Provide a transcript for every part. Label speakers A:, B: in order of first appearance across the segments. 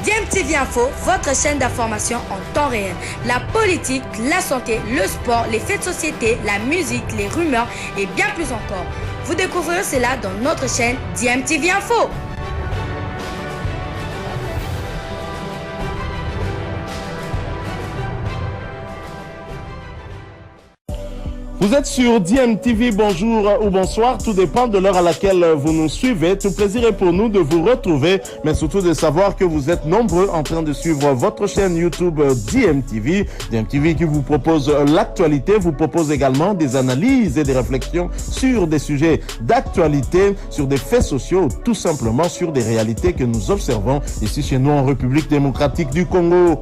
A: DMTV Info, votre chaîne d'information en temps réel. La politique, la santé, le sport, les faits de société, la musique, les rumeurs et bien plus encore. Vous découvrirez cela dans notre chaîne DMTV Info.
B: Vous êtes sur DMTV, bonjour ou bonsoir, tout dépend de l'heure à laquelle vous nous suivez. Tout plaisir est pour nous de vous retrouver, mais surtout de savoir que vous êtes nombreux en train de suivre votre chaîne YouTube DMTV. DMTV qui vous propose l'actualité, vous propose également des analyses et des réflexions sur des sujets d'actualité, sur des faits sociaux, tout simplement sur des réalités que nous observons ici chez nous en République démocratique du Congo.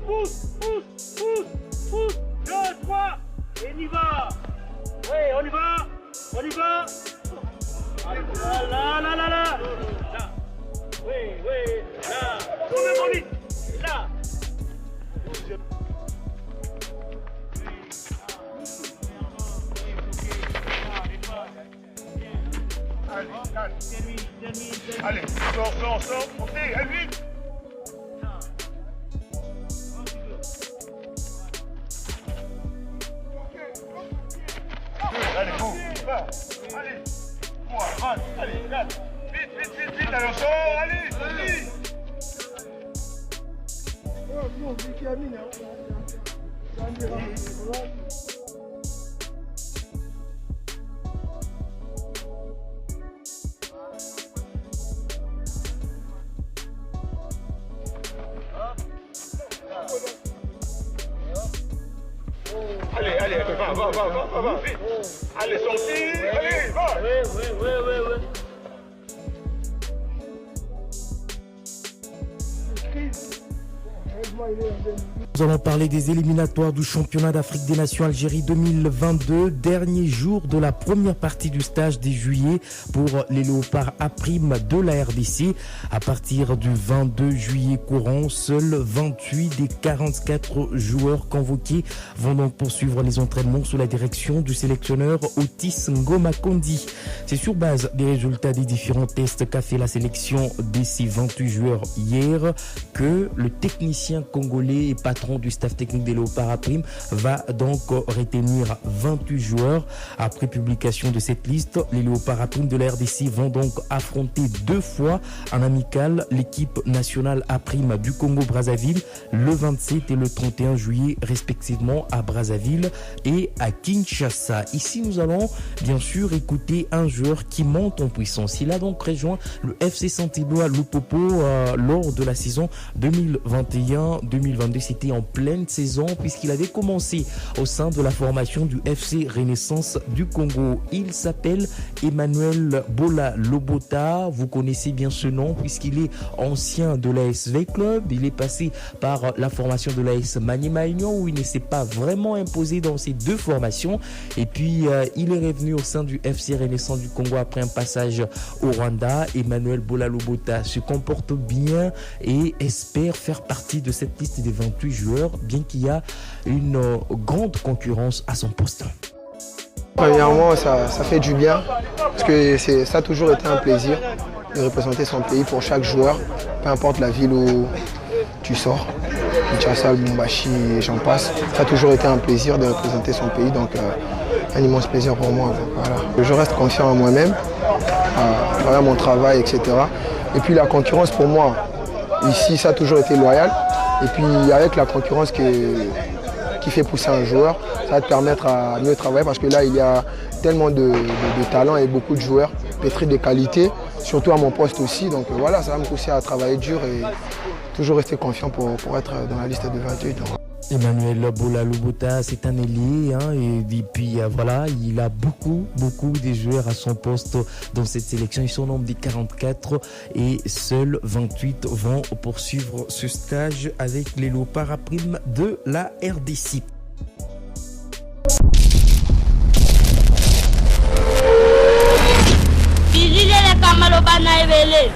C: Pousse, 2, 3, et on y va. Oui, on y va. Là. Oui, là. Tournez mon lit. Là.
D: Allez, sors. Ok, allez, vite. Allez, bon, va. Allez. Allez, regarde. Vite, allez, on sort, allez. Allez, va, vite. Allez, sorti, allez, va. Oui.
E: Nous allons parler des éliminatoires du championnat d'Afrique des Nations Algérie 2022, dernier jour de la première partie du stage des juillet pour les léopards A' de la RDC. À partir du 22 juillet courant, seuls 28 des 44 joueurs convoqués vont donc poursuivre les entraînements sous la direction du sélectionneur Otis Ngoma Kondi. C'est sur base des résultats des différents tests qu'a fait la sélection de ces 28 joueurs hier que le technicien congolais et patron du staff technique des léopards A' va donc retenir 28 joueurs. Après publication de cette liste, les léopards A' de la RDC vont donc affronter 2 fois en amical l'équipe nationale A' du Congo-Brazzaville le 27 et le 31 juillet respectivement à Brazzaville et à Kinshasa. Ici, nous allons bien sûr écouter un joueur qui monte en puissance. Il a donc rejoint le FC Saint-Éloi Lupopo lors de la saison 2021-2022. C'était en pleine saison puisqu'il avait commencé au sein de la formation du FC Renaissance du Congo. Il s'appelle Emmanuel Bola Lobota. Vous connaissez bien ce nom puisqu'il est ancien de l'ASV Club. Il est passé par la formation de l'AS Maniema Union où il ne s'est pas vraiment imposé dans ces 2 formations. Et puis il est revenu au sein du FC Renaissance du Congo après un passage au Rwanda. Emmanuel Bola Lobota se comporte bien et espère faire partie de cette liste des 28 joueurs, bien qu'il y a une grande concurrence à son poste.
F: Premièrement, ça fait du bien, parce que ça a toujours été un plaisir de représenter son pays pour chaque joueur, peu importe la ville où tu sors, Kinshasa, Lubumbashi et j'en passe. Ça a toujours été un plaisir de représenter son pays, donc un immense plaisir pour moi. Voilà. Je reste confiant en moi-même, à travers mon travail, etc. Et puis la concurrence pour moi, ici, ça a toujours été loyal. Et puis avec la concurrence qui fait pousser un joueur, ça va te permettre à mieux travailler parce que là, il y a tellement de talent et beaucoup de joueurs pétris de qualité, surtout à mon poste aussi. Donc voilà, ça va me pousser à travailler dur et toujours rester confiant pour être dans la liste de 28.
E: Emmanuel Bola Lobota, c'est un ailier et puis voilà, il a beaucoup de joueurs à son poste dans cette sélection. Ils sont au nombre de 44 et seuls 28 vont poursuivre ce stage avec les léopards A' de la RDC.
G: Bilile le Kamalobana Ebele.